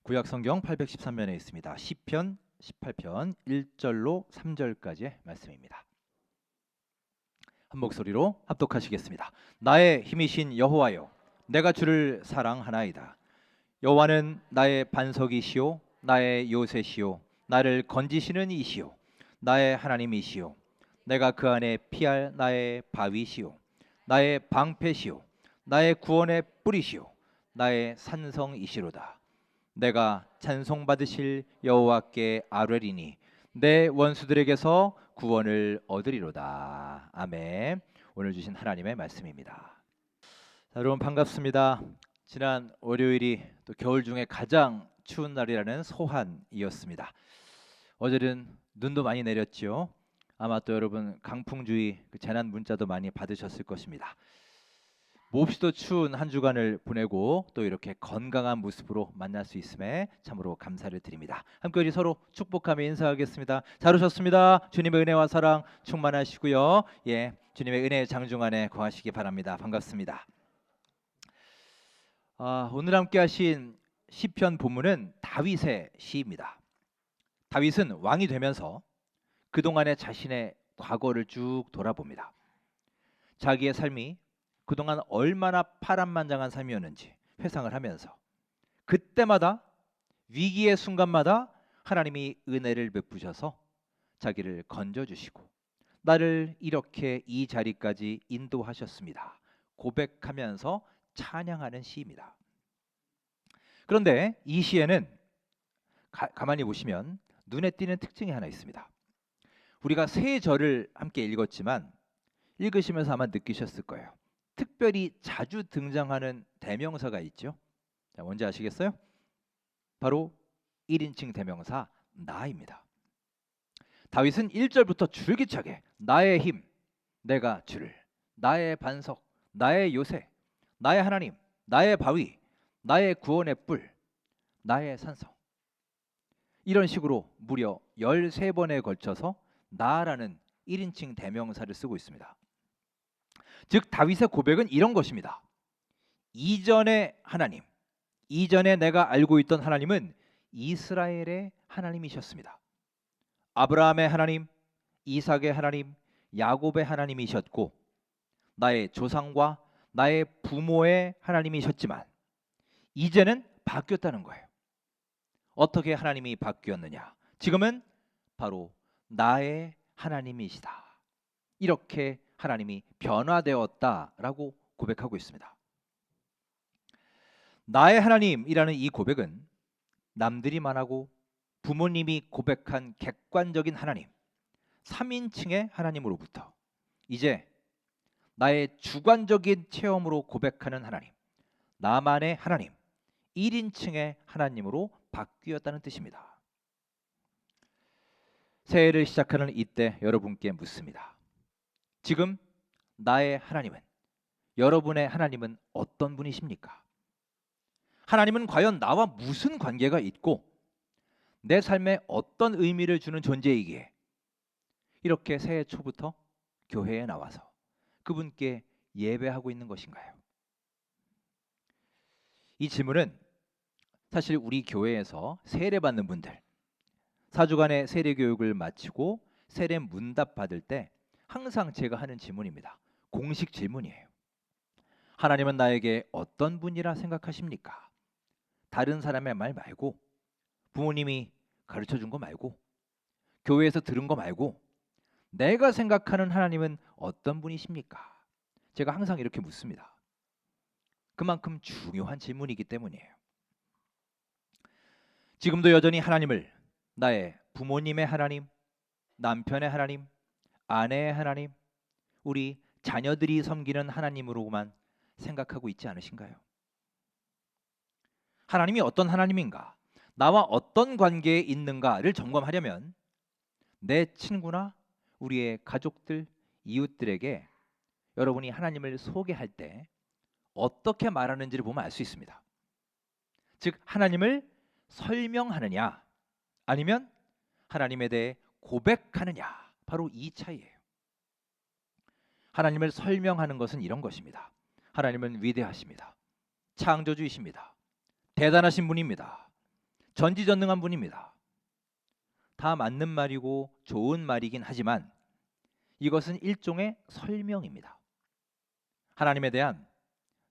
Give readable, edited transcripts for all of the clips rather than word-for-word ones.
구약 성경 813면에 있습니다. 시편 18편 1절로 3절까지의 말씀입니다. 한 목소리로 합독하시겠습니다. 나의 힘이신 여호와여, 내가 주를 사랑하나이다. 여호와는 나의 반석이시요 나의 요새시요 나를 건지시는 이시요 나의 하나님이시요 내가 그 안에 피할 나의 바위시요 나의 방패시요 나의 구원의 뿌리시요 나의 산성이시로다. 내가 찬송받으실 여호와께 아뢰리니 내 원수들에게서 구원을 얻으리로다. 아멘. 오늘 주신 하나님의 말씀입니다. 자, 여러분 반갑습니다. 지난 월요일이 또 겨울 중에 가장 추운 날이라는 소환이었습니다. 어제는 눈도 많이 내렸죠. 아마 또 여러분 강풍주의 재난 문자도 많이 받으셨을 것입니다. 몹시도 추운 한 주간을 보내고 또 이렇게 건강한 모습으로 만날 수 있음에 참으로 감사를 드립니다. 함께 우리 서로 축복하며 인사하겠습니다. 잘 오셨습니다. 주님의 은혜와 사랑 충만하시고요. 주님의 은혜의 장중 안에 거하시기 바랍니다. 반갑습니다. 오늘 함께 하신 시편 본문은 다윗의 시입니다. 다윗은 왕이 되면서 그동안의 자신의 과거를 쭉 돌아봅니다. 자기의 삶이 그동안 얼마나 파란만장한 삶이었는지 회상을 하면서 그때마다 위기의 순간마다 하나님이 은혜를 베푸셔서 자기를 건져주시고 나를 이렇게 이 자리까지 인도하셨습니다. 고백하면서 찬양하는 시입니다. 그런데 이 시에는 가만히 보시면 눈에 띄는 특징이 하나 있습니다. 우리가 세 절을 함께 읽었지만 읽으시면서 아마 느끼셨을 거예요. 특별히 자주 등장하는 대명사가 있죠. 자, 뭔지 아시겠어요? 바로 1인칭 대명사 나입니다. 다윗은 1절부터 줄기차게 나의 힘, 내가 주를, 나의 반석, 나의 요새, 나의 하나님, 나의 바위, 나의 구원의 뿔, 나의 산성, 이런 식으로 무려 13번에 걸쳐서 나라는 1인칭 대명사를 쓰고 있습니다. 즉 다윗의 고백은 이런 것입니다. 이전의 하나님, 이전에 내가 알고 있던 하나님은 이스라엘의 하나님이셨습니다. 아브라함의 하나님, 이삭의 하나님, 야곱의 하나님이셨고 나의 조상과 나의 부모의 하나님이셨지만 이제는 바뀌었다는 거예요. 어떻게 하나님이 바뀌었느냐? 지금은 바로 나의 하나님이시다. 이렇게 하나님이 변화되었다라고 고백하고 있습니다. 나의 하나님이라는 이 고백은 남들이 말하고 부모님이 고백한 객관적인 하나님, 3인칭의 하나님으로부터 이제 나의 주관적인 체험으로 고백하는 하나님, 나만의 하나님, 1인칭의 하나님으로 바뀌었다는 뜻입니다. 새해를 시작하는 이때 여러분께 묻습니다. 지금 나의 하나님은, 여러분의 하나님은 어떤 분이십니까? 하나님은 과연 나와 무슨 관계가 있고 내 삶에 어떤 의미를 주는 존재이기에 이렇게 새해 초부터 교회에 나와서 그분께 예배하고 있는 것인가요? 이 질문은 사실 우리 교회에서 세례 받는 분들, 4주간의 세례 교육을 마치고 세례 문답 받을 때 항상 제가 하는 질문입니다. 공식 질문이에요. 하나님은 나에게 어떤 분이라 생각하십니까? 다른 사람의 말 말고, 부모님이 가르쳐 준 거 말고, 교회에서 들은 거 말고 내가 생각하는 하나님은 어떤 분이십니까? 제가 항상 이렇게 묻습니다. 그만큼 중요한 질문이기 때문이에요. 지금도 여전히 하나님을 나의 부모님의 하나님, 남편의 하나님, 아내의 하나님, 우리 자녀들이 섬기는 하나님으로만 생각하고 있지 않으신가요? 하나님이 어떤 하나님인가, 나와 어떤 관계에 있는가를 점검하려면 내 친구나 우리의 가족들, 이웃들에게 여러분이 하나님을 소개할 때 어떻게 말하는지를 보면 알 수 있습니다. 즉 하나님을 설명하느냐 아니면 하나님에 대해 고백하느냐, 바로 이 차이예요. 하나님을 설명하는 것은 이런 것입니다. 하나님은 위대하십니다. 창조주이십니다. 대단하신 분입니다. 전지전능한 분입니다. 다 맞는 말이고 좋은 말이긴 하지만 이것은 일종의 설명입니다. 하나님에 대한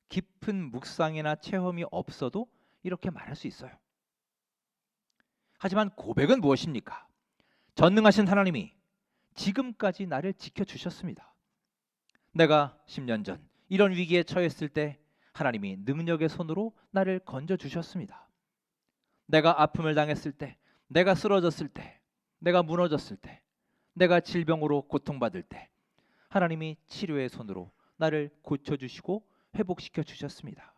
깊은 묵상이나 체험이 없어도 이렇게 말할 수 있어요. 하지만 고백은 무엇입니까? 전능하신 하나님이 지금까지 나를 지켜주셨습니다. 내가 10년 전 이런 위기에 처했을 때 하나님이 능력의 손으로 나를 건져주셨습니다. 내가 아픔을 당했을 때, 내가 쓰러졌을 때, 내가 무너졌을 때, 내가 질병으로 고통받을 때 하나님이 치료의 손으로 나를 고쳐주시고 회복시켜 주셨습니다.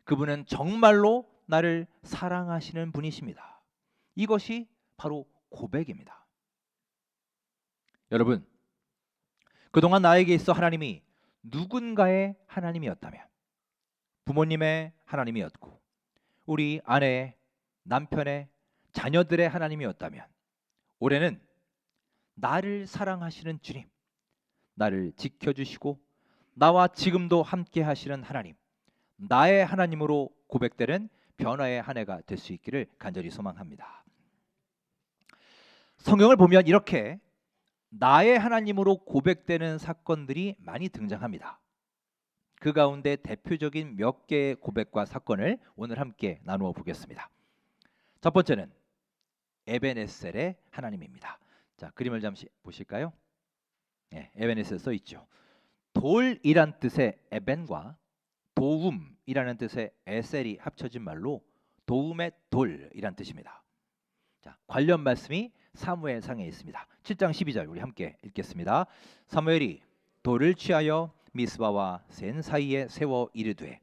그분은 정말로 나를 사랑하시는 분이십니다. 이것이 바로 고백입니다. 여러분, 그동안 나에게 있어 하나님이 누군가의 하나님이었다면, 부모님의 하나님이었고 우리 아내의, 남편의, 자녀들의 하나님이었다면, 올해는 나를 사랑하시는 주님, 나를 지켜주시고 나와 지금도 함께 하시는 하나님, 나의 하나님으로 고백되는 변화의 한 해가 될 수 있기를 간절히 소망합니다. 성경을 보면 이렇게 나의 하나님으로 고백되는 사건들이 많이 등장합니다. 그 가운데 대표적인 몇 개의 고백과 사건을 오늘 함께 나누어 보겠습니다. 첫 번째는 에벤에셀의 하나님입니다. 자, 그림을 잠시 보실까요? 네, 에벤에셀 써 있죠. 돌이란 뜻의 에벤과 도움이라는 뜻의 에셀이 합쳐진 말로 도움의 돌이란 뜻입니다. 자, 관련 말씀이 사무엘상에 있습니다. 7장 12절 우리 함께 읽겠습니다. 사무엘이 돌을 취하여 미스바와 센 사이에 세워 이르되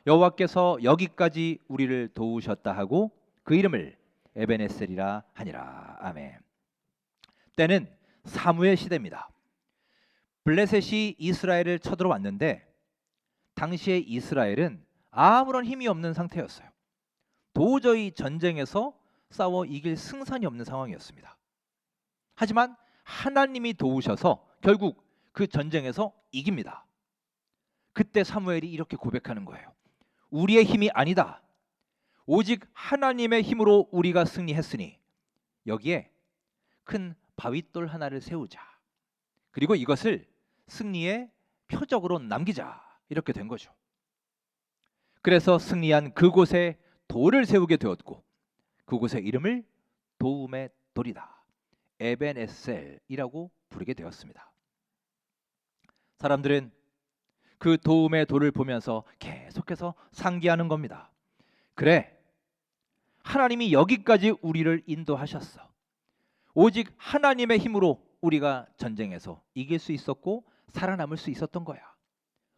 여호와께서 여기까지 우리를 도우셨다 하고 그 이름을 에벤에셀이라 하니라. 아멘. 때는 사무엘 시대입니다. 블레셋이 이스라엘을 쳐들어왔는데 당시에 이스라엘은 아무런 힘이 없는 상태였어요. 도저히 전쟁에서 싸워 이길 승산이 없는 상황이었습니다. 하지만 하나님이 도우셔서 결국 그 전쟁에서 이깁니다. 그때 사무엘이 이렇게 고백하는 거예요. 우리의 힘이 아니다. 오직 하나님의 힘으로 우리가 승리했으니 여기에 큰 바윗돌 하나를 세우자. 그리고 이것을 승리의 표적으로 남기자. 이렇게 된 거죠. 그래서 승리한 그곳에 돌을 세우게 되었고 그곳의 이름을 도움의 돌이다, 에벤에셀이라고 부르게 되었습니다. 사람들은 그 도움의 돌을 보면서 계속해서 상기하는 겁니다. 그래, 하나님이 여기까지 우리를 인도하셨어. 오직 하나님의 힘으로 우리가 전쟁에서 이길 수 있었고 살아남을 수 있었던 거야.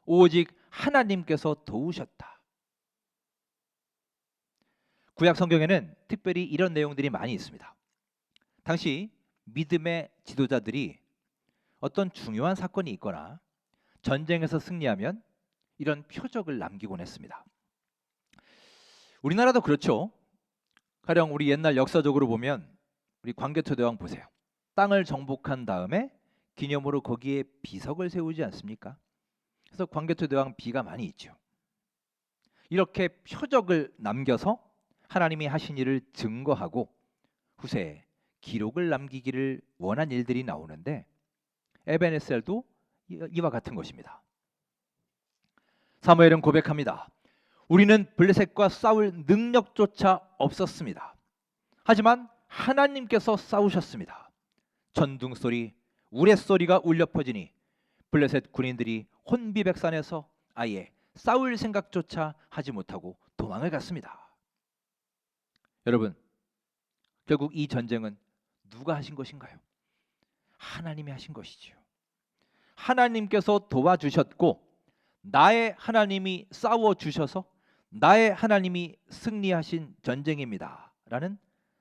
오직 하나님께서 도우셨다. 구약 성경에는 특별히 이런 내용들이 많이 있습니다. 당시 믿음의 지도자들이 어떤 중요한 사건이 있거나 전쟁에서 승리하면 이런 표적을 남기곤 했습니다. 우리나라도 그렇죠. 가령 우리 옛날 역사적으로 보면 우리 광개토대왕 보세요. 땅을 정복한 다음에 기념으로 거기에 비석을 세우지 않습니까? 그래서 광개토대왕 비가 많이 있죠. 이렇게 표적을 남겨서 하나님이 하신 일을 증거하고 후세에 기록을 남기기를 원한 일들이 나오는데 에벤에셀도 이와 같은 것입니다. 사무엘은 고백합니다. 우리는 블레셋과 싸울 능력조차 없었습니다. 하지만 하나님께서 싸우셨습니다. 전둥소리, 우레소리가 울려 퍼지니 블레셋 군인들이 혼비백산에서 아예 싸울 생각조차 하지 못하고 도망을 갔습니다. 여러분, 결국 이 전쟁은 누가 하신 것인가요? 하나님이 하신 것이지요. 하나님께서 도와주셨고 나의 하나님이 싸워주셔서 나의 하나님이 승리하신 전쟁입니다. 라는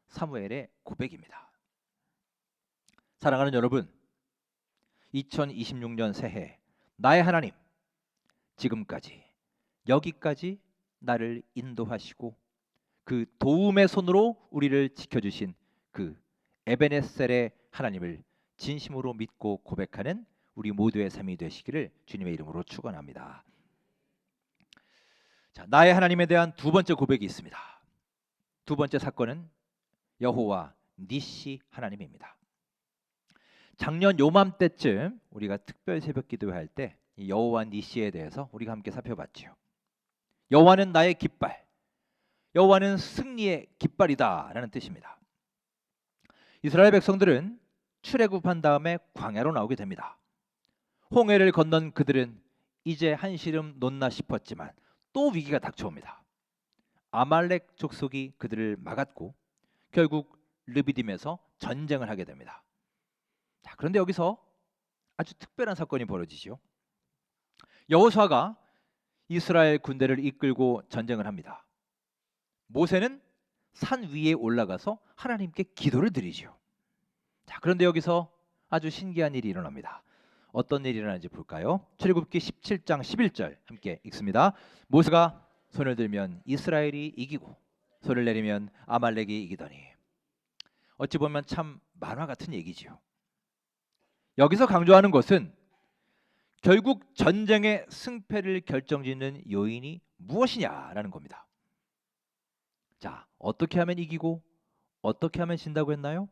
사무엘의 고백입니다. 사랑하는 여러분, 2026년 새해 나의 하나님 지금까지 여기까지 나를 인도하시고 그 도움의 손으로 우리를 지켜주신 그 에벤에셀의 하나님을 진심으로 믿고 고백하는 우리 모두의 삶이 되시기를 주님의 이름으로 축원합니다. 자, 나의 하나님에 대한 두 번째 고백이 있습니다. 두 번째 사건은 여호와 니시 하나님입니다. 작년 요맘때쯤 우리가 특별 새벽 기도할 때 여호와 니시에 대해서 우리가 함께 살펴봤지요. 여호와는 나의 깃발, 여호와는 승리의 깃발이다라는 뜻입니다. 이스라엘 백성들은 출애굽한 다음에 광야로 나오게 됩니다. 홍해를 건넌 그들은 이제 한시름 놓나 싶었지만 또 위기가 닥쳐옵니다. 아말렉 족속이 그들을 막았고 결국 르비딤에서 전쟁을 하게 됩니다. 자, 그런데 여기서 아주 특별한 사건이 벌어지죠. 여호수아가 이스라엘 군대를 이끌고 전쟁을 합니다. 모세는 산 위에 올라가서 하나님께 기도를 드리죠. 자, 그런데 여기서 아주 신기한 일이 일어납니다. 어떤 일이 일어나는지 볼까요? 출애굽기 17장 11절 함께 읽습니다. 모세가 손을 들면 이스라엘이 이기고 손을 내리면 아말렉이 이기더니. 어찌 보면 참 만화 같은 얘기지요. 여기서 강조하는 것은 결국 전쟁의 승패를 결정짓는 요인이 무엇이냐라는 겁니다. 자, 어떻게 하면 이기고 어떻게 하면 진다고 했나요?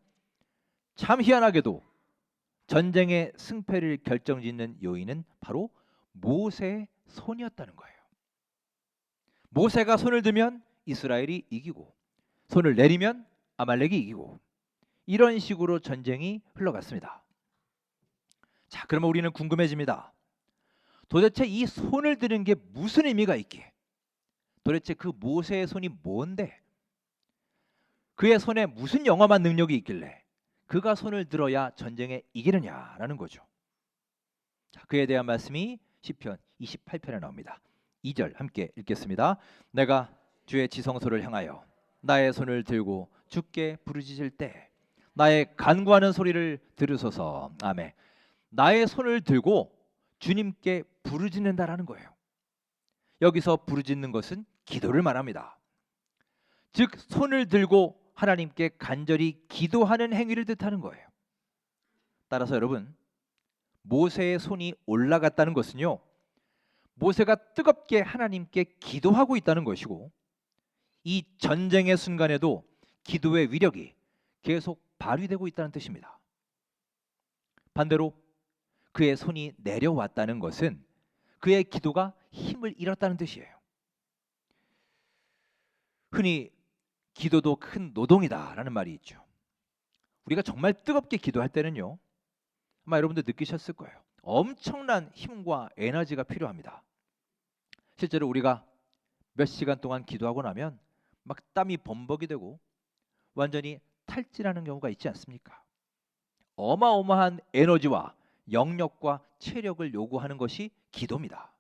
참 희한하게도 전쟁의 승패를 결정짓는 요인은 바로 모세의 손이었다는 거예요. 모세가 손을 들면 이스라엘이 이기고 손을 내리면 아말렉이 이기고 이런 식으로 전쟁이 흘러갔습니다. 자, 그러면 우리는 궁금해집니다. 도대체 이 손을 드는 게 무슨 의미가 있기에? 도대체 그 모세의 손이 뭔데? 그의 손에 무슨 영험한 능력이 있길래 그가 손을 들어야 전쟁에 이기느냐라는 거죠. 자, 그에 대한 말씀이 시편 28편에 나옵니다. 2절 함께 읽겠습니다. 내가 주의 지성소를 향하여 나의 손을 들고 주께 부르짖을 때 나의 간구하는 소리를 들으소서. 아멘. 나의 손을 들고 주님께 부르짖는다라는 거예요. 여기서 부르짖는 것은 기도를 말합니다. 즉 손을 들고 하나님께 간절히 기도하는 행위를 뜻하는 거예요. 따라서 여러분, 모세의 손이 올라갔다는 것은요, 모세가 뜨겁게 하나님께 기도하고 있다는 것이고 이 전쟁의 순간에도 기도의 위력이 계속 발휘되고 있다는 뜻입니다. 반대로 그의 손이 내려왔다는 것은 그의 기도가 힘을 잃었다는 뜻이에요. 흔히 기도도 큰 노동이다라는 말이 있죠. 우리가 정말 뜨겁게 기도할 때는요, 아마 여러분들 느끼셨을 거예요. 엄청난 힘과 에너지가 필요합니다. 실제로 우리가 몇 시간 동안 기도하고 나면 막 땀이 범벅이 되고 완전히 탈진하는 경우가 있지 않습니까? 어마어마한 에너지와 영력과 체력을 요구하는 것이 기도입니다.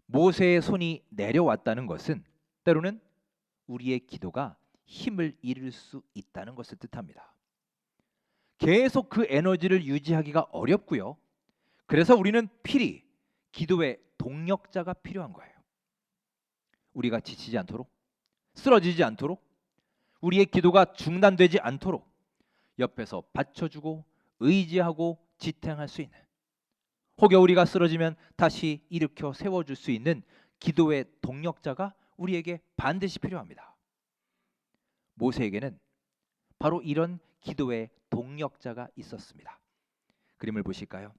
모세의 손이 내려왔다는 것은 때로는 우리의 기도가 힘을 잃을 수 있다는 것을 뜻합니다. 계속 그 에너지를 유지하기가 어렵고요. 그래서 우리는 필히 기도의 동력자가 필요한 거예요. 우리가 지치지 않도록, 쓰러지지 않도록, 우리의 기도가 중단되지 않도록 옆에서 받쳐주고 의지하고 지탱할 수 있는, 혹여 우리가 쓰러지면 다시 일으켜 세워줄 수 있는 기도의 동력자가 우리에게 반드시 필요합니다. 모세에게는 바로 이런 기도의 동력자가 있었습니다. 그림을 보실까요?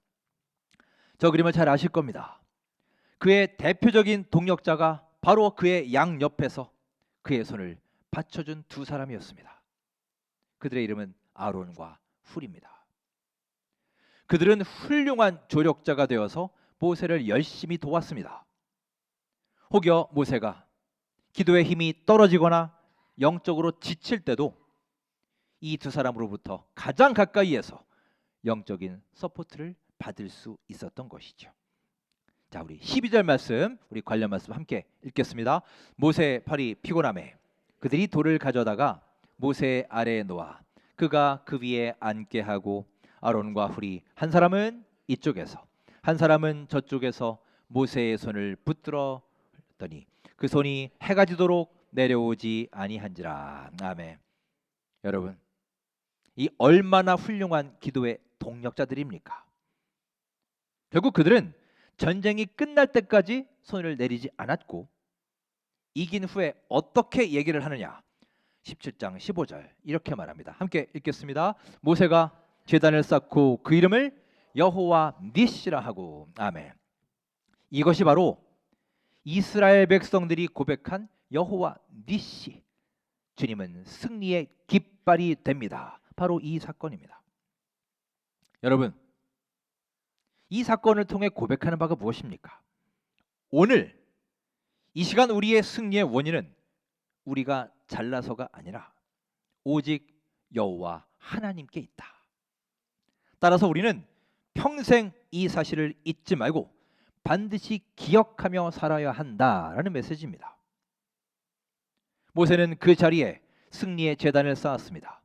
저 그림을 잘 아실 겁니다. 그의 대표적인 동력자가 바로 그의 양옆에서 그의 손을 받쳐준 두 사람이었습니다. 그들의 이름은 아론과 훌입니다. 그들은 훌륭한 조력자가 되어서 모세를 열심히 도왔습니다. 혹여 모세가 기도의 힘이 떨어지거나 영적으로 지칠 때도 이 두 사람으로부터 가장 가까이에서 영적인 서포트를 받을 수 있었던 것이죠. 자, 우리 12절 말씀, 우리 관련 말씀 함께 읽겠습니다. 모세의 팔이 피곤하매 그들이 돌을 가져다가 모세 아래에 놓아 그가 그 위에 앉게 하고 아론과 훌이 한 사람은 이쪽에서 한 사람은 저쪽에서 모세의 손을 붙들어 더니 그 손이 해가 지도록 내려오지 아니한지라. 아멘. 여러분, 이 얼마나 훌륭한 기도의 동력자들입니까? 결국 그들은 전쟁이 끝날 때까지 손을 내리지 않았고 이긴 후에 어떻게 얘기를 하느냐? 17장 15절 이렇게 말합니다. 함께 읽겠습니다. 모세가 제단을 쌓고 그 이름을 여호와 니시라 하고. 아멘. 이것이 바로 이스라엘 백성들이 고백한 여호와 니시, 주님은 승리의 깃발이 됩니다. 바로 이 사건입니다. 여러분, 이 사건을 통해 고백하는 바가 무엇입니까? 오늘 이 시간 우리의 승리의 원인은 우리가 잘나서가 아니라 오직 여호와 하나님께 있다. 따라서 우리는 평생 이 사실을 잊지 말고 반드시 기억하며 살아야 한다라는 메시지입니다. 모세는 그 자리에 승리의 제단을 쌓았습니다.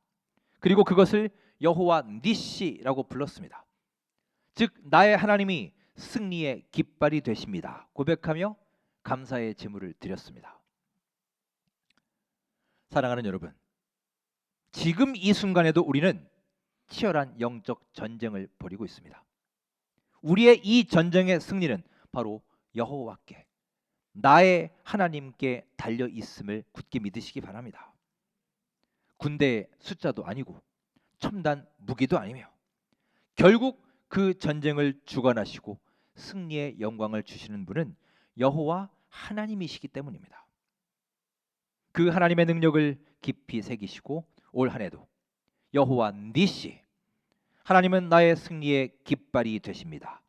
그리고 그것을 여호와 니시라고 불렀습니다. 즉 나의 하나님이 승리의 깃발이 되십니다. 고백하며 감사의 제물을 드렸습니다. 사랑하는 여러분, 지금 이 순간에도 우리는 치열한 영적 전쟁을 벌이고 있습니다. 우리의 이 전쟁의 승리는 바로 여호와께, 나의 하나님께 달려 있음을 굳게 믿으시기 바랍니다. 군대의 숫자도 아니고 첨단 무기도 아니며 결국 그 전쟁을 주관하시고 승리의 영광을 주시는 분은 여호와 하나님이시기 때문입니다. 그 하나님의 능력을 깊이 새기시고 올 한 해도 여호와 니시, 하나님은 나의 승리의 깃발이 되십니다.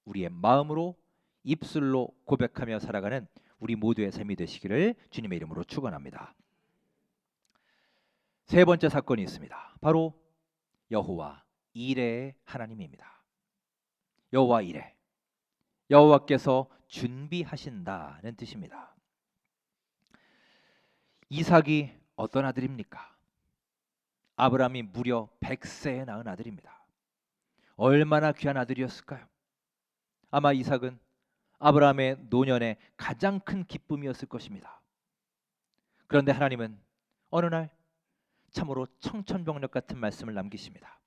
우리의 마음으로 입술로 고백하며 살아가는 우리 모두의 삶이 되시기를 주님의 이름으로 축원합니다. 세 번째 사건이 있습니다. 바로 여호와 이레의 하나님입니다. 여호와 이레, 여호와께서 준비하신다는 뜻입니다. 이삭이 어떤 아들입니까? 아브라함이 무려 100세에 낳은 아들입니다. 얼마나 귀한 아들이었을까요? 아마 이삭은 아브라함의 노년의 가장 큰 기쁨이었을 것입니다. 그런데 하나님은 어느 날 참으로 청천벽력 같은 말씀을 남기십니다.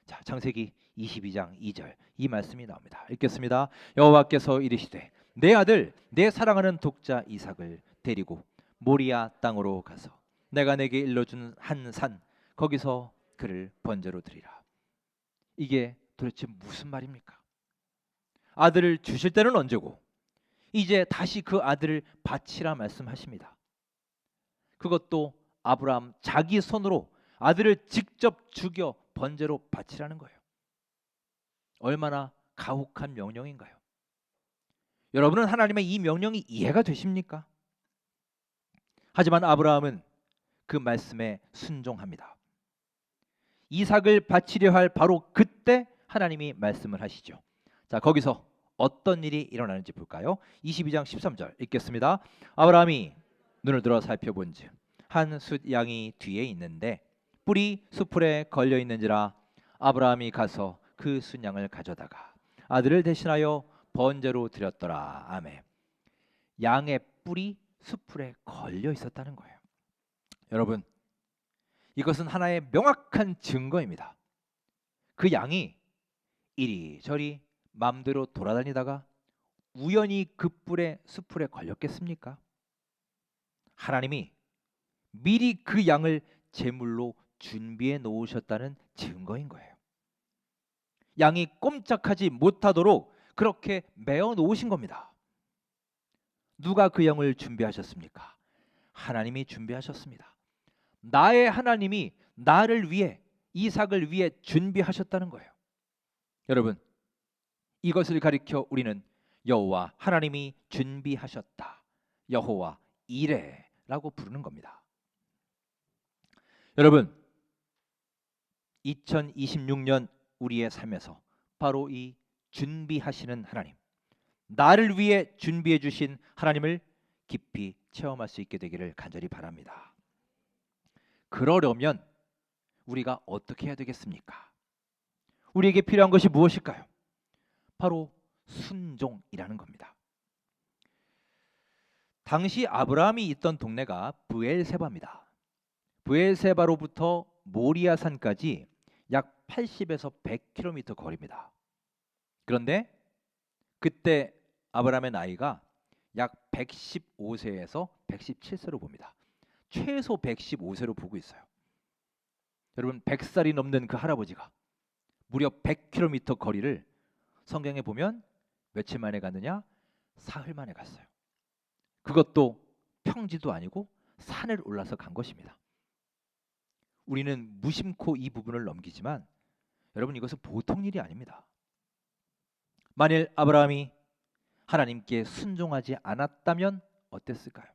자, 창세기 22장 2절 이 말씀이 나옵니다. 읽겠습니다. 여호와께서 이르시되 내 아들 내 사랑하는 독자 이삭을 데리고 모리아 땅으로 가서 내가 내게 일러준 한 산 거기서 그를 번제로 드리라. 이게 도대체 무슨 말입니까? 아들을 주실 때는 언제고 이제 다시 그 아들을 바치라 말씀하십니다. 그것도 아브라함 자기 손으로 아들을 직접 죽여 번제로 바치라는 거예요. 얼마나 가혹한 명령인가요? 여러분은 하나님의 이 명령이 이해가 되십니까? 하지만 아브라함은 그 말씀에 순종합니다. 이삭을 바치려 할 바로 그때 하나님이 말씀을 하시죠. 자, 거기서 어떤 일이 일어나는지 볼까요? 22장 13절 읽겠습니다. 아브라함이 눈을 들어 살펴본즉 한 숫 양이 뒤에 있는데 뿔이 수풀에 걸려 있는지라 아브라함이 가서 그 숫 양을 가져다가 아들을 대신하여 번제로 드렸더라. 아멘. 양의 뿔이 수풀에 걸려 있었다는 거예요. 여러분, 이것은 하나의 명확한 증거입니다. 그 양이 이리저리 마음대로 돌아다니다가 우연히 그 뿔에 수풀에 걸렸겠습니까? 하나님이 미리 그 양을 제물로 준비해 놓으셨다는 증거인 거예요. 양이 꼼짝하지 못하도록 그렇게 메어 놓으신 겁니다. 누가 그 양을 준비하셨습니까? 하나님이 준비하셨습니다. 나의 하나님이 나를 위해, 이삭을 위해 준비하셨다는 거예요. 여러분, 이것을 가리켜 우리는 여호와 하나님이 준비하셨다, 여호와 이레라고 부르는 겁니다. 여러분, 2026년 우리의 삶에서 바로 이 준비하시는 하나님, 나를 위해 준비해 주신 하나님을 깊이 체험할 수 있게 되기를 간절히 바랍니다. 그러려면 우리가 어떻게 해야 되겠습니까? 우리에게 필요한 것이 무엇일까요? 바로 순종이라는 겁니다. 당시 아브라함이 있던 동네가 브엘세바입니다. 브엘세바로부터 모리아산까지 약 80에서 100km 거리입니다. 그런데 그때 아브라함의 나이가 약 115세에서 117세로 봅니다. 최소 115세로 보고 있어요. 여러분 100살이 넘는 그 할아버지가 무려 100km 거리를 성경에 보면 며칠 만에 갔느냐? 사흘 만에 갔어요. 그것도 평지도 아니고 산을 올라서 간 것입니다. 우리는 무심코 이 부분을 넘기지만 여러분 이것은 보통 일이 아닙니다. 만일 아브라함이 하나님께 순종하지 않았다면 어땠을까요?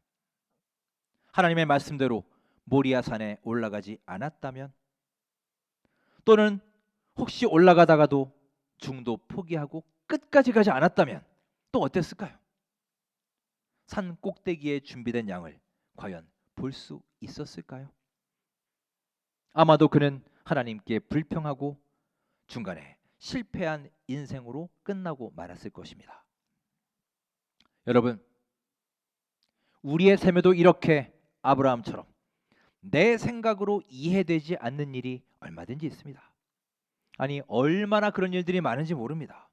하나님의 말씀대로 모리아 산에 올라가지 않았다면, 또는 혹시 올라가다가도 중도 포기하고 끝까지 가지 않았다면 또 어땠을까요? 산 꼭대기에 준비된 양을 과연 볼 수 있었을까요? 아마도 그는 하나님께 불평하고 중간에 실패한 인생으로 끝나고 말았을 것입니다. 여러분, 우리의 삶에도 이렇게 아브라함처럼 내 생각으로 이해되지 않는 일이 얼마든지 있습니다. 아니, 얼마나 그런 일들이 많은지 모릅니다.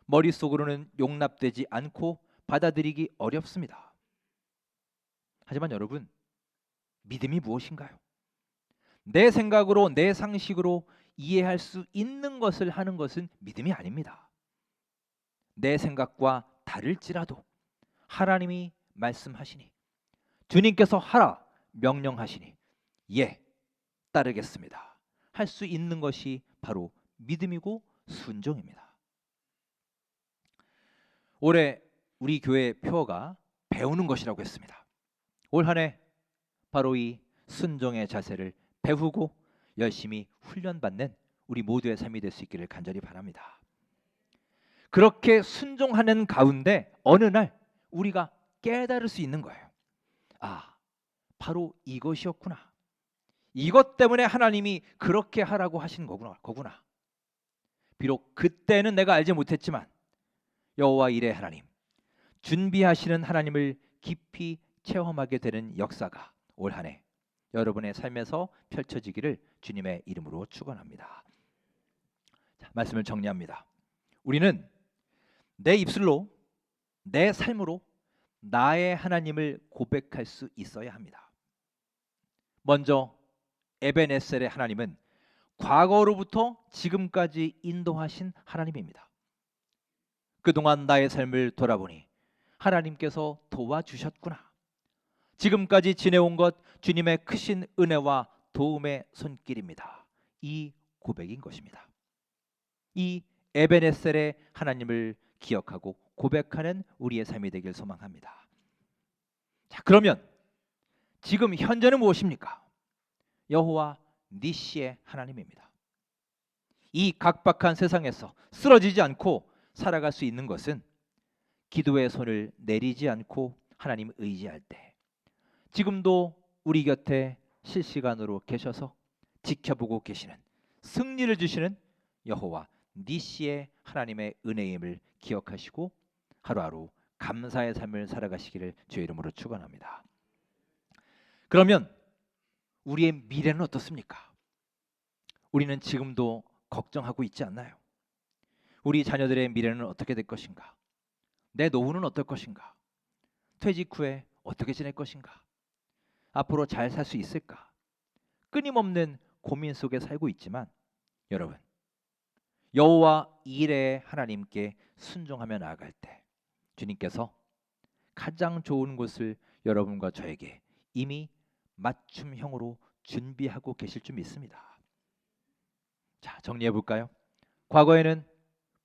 머릿속으로는 용납되지 않고 받아들이기 어렵습니다. 하지만 여러분, 믿음이 무엇인가요? 내 생각으로, 내 상식으로 이해할 수 있는 것을 하는 것은 믿음이 아닙니다. 내 생각과 다를지라도 하나님이 말씀하시니, 주님께서 하라 명령하시니 예, 따르겠습니다. 할 수 있는 것이 바로 믿음이고 순종입니다. 올해 우리 교회 표어가 배우는 것이라고 했습니다. 올 한 해 바로 이 순종의 자세를 배우고 열심히 훈련받는 우리 모두의 삶이 될 수 있기를 간절히 바랍니다. 그렇게 순종하는 가운데 어느 날 우리가 깨달을 수 있는 거예요. 아, 바로 이것이었구나. 이것 때문에 하나님이 그렇게 하라고 하신 거구나. 비록 그때는 내가 알지 못했지만 여호와 일의 하나님, 준비하시는 하나님을 깊이 체험하게 되는 역사가 올 한 해 여러분의 삶에서 펼쳐지기를 주님의 이름으로 축원합니다. 자, 말씀을 정리합니다. 우리는 내 입술로, 내 삶으로 나의 하나님을 고백할 수 있어야 합니다. 먼저 에벤에셀의 하나님은 과거로부터 지금까지 인도하신 하나님입니다. 그동안 나의 삶을 돌아보니 하나님께서 도와주셨구나. 지금까지 지내온 것 주님의 크신 은혜와 도움의 손길입니다. 이 고백인 것입니다. 이 에벤에셀의 하나님을 기억하고 고백하는 우리의 삶이 되길 소망합니다. 자, 그러면 지금 현재는 무엇입니까? 여호와 니시의 하나님입니다. 이 각박한 세상에서 쓰러지지 않고 살아갈 수 있는 것은 기도의 손을 내리지 않고 하나님 의지할 때, 지금도 우리 곁에 실시간으로 계셔서 지켜보고 계시는, 승리를 주시는 여호와 니시의 하나님의 은혜임을 기억하시고 하루하루 감사의 삶을 살아가시기를 주의 이름으로 축원합니다. 그러면 우리의 미래는 어떻습니까? 우리는 지금도 걱정하고 있지 않나요? 우리 자녀들의 미래는 어떻게 될 것인가? 내 노후는 어떨 것인가? 퇴직 후에 어떻게 지낼 것인가? 앞으로 잘 살 수 있을까? 끊임없는 고민 속에 살고 있지만 여러분, 여호와 이레의 하나님께 순종하며 나아갈 때 주님께서 가장 좋은 곳을 여러분과 저에게 이미 맞춤형으로 준비하고 계실 줄 믿습니다. 자, 정리해 볼까요? 과거에는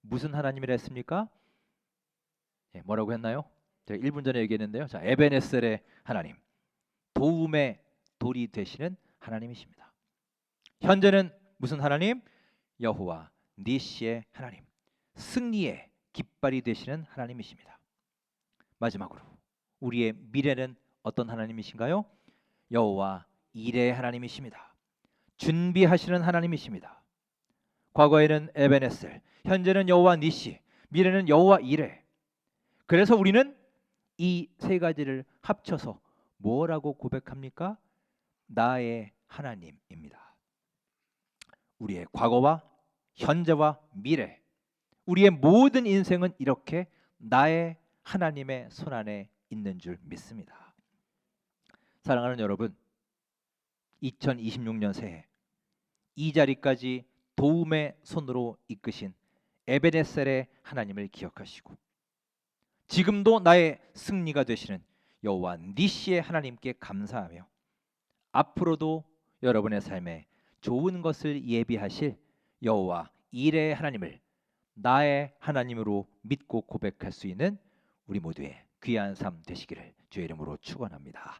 무슨 하나님이라 했습니까? 뭐라고 했나요? 제가 1분 전에 얘기했는데요. 자, 에벤에셀의 하나님, 도움의 돌이 되시는 하나님이십니다. 현재는 무슨 하나님? 여호와 니시의 하나님, 승리의 깃발이 되시는 하나님이십니다. 마지막으로 우리의 미래는 어떤 하나님이신가요? 여호와 이레의 하나님이십니다. 준비하시는 하나님이십니다. 과거에는 에벤에셀, 현재는 여호와 니시, 미래는 여호와 이레. 그래서 우리는 이 세 가지를 합쳐서 뭐라고 고백합니까? 나의 하나님입니다. 우리의 과거와 현재와 미래, 우리의 모든 인생은 이렇게 나의 하나님의 손안에 있는 줄 믿습니다. 사랑하는 여러분, 2026년 새해 이 자리까지 도움의 손으로 이끄신 에베네셀의 하나님을 기억하시고 지금도 나의 승리가 되시는 여호와 니시의 하나님께 감사하며 앞으로도 여러분의 삶에 좋은 것을 예비하실 여호와 이레의 하나님을 나의 하나님으로 믿고 고백할 수 있는 우리 모두의 귀한 삶 되시기를 주의 이름으로 축원합니다.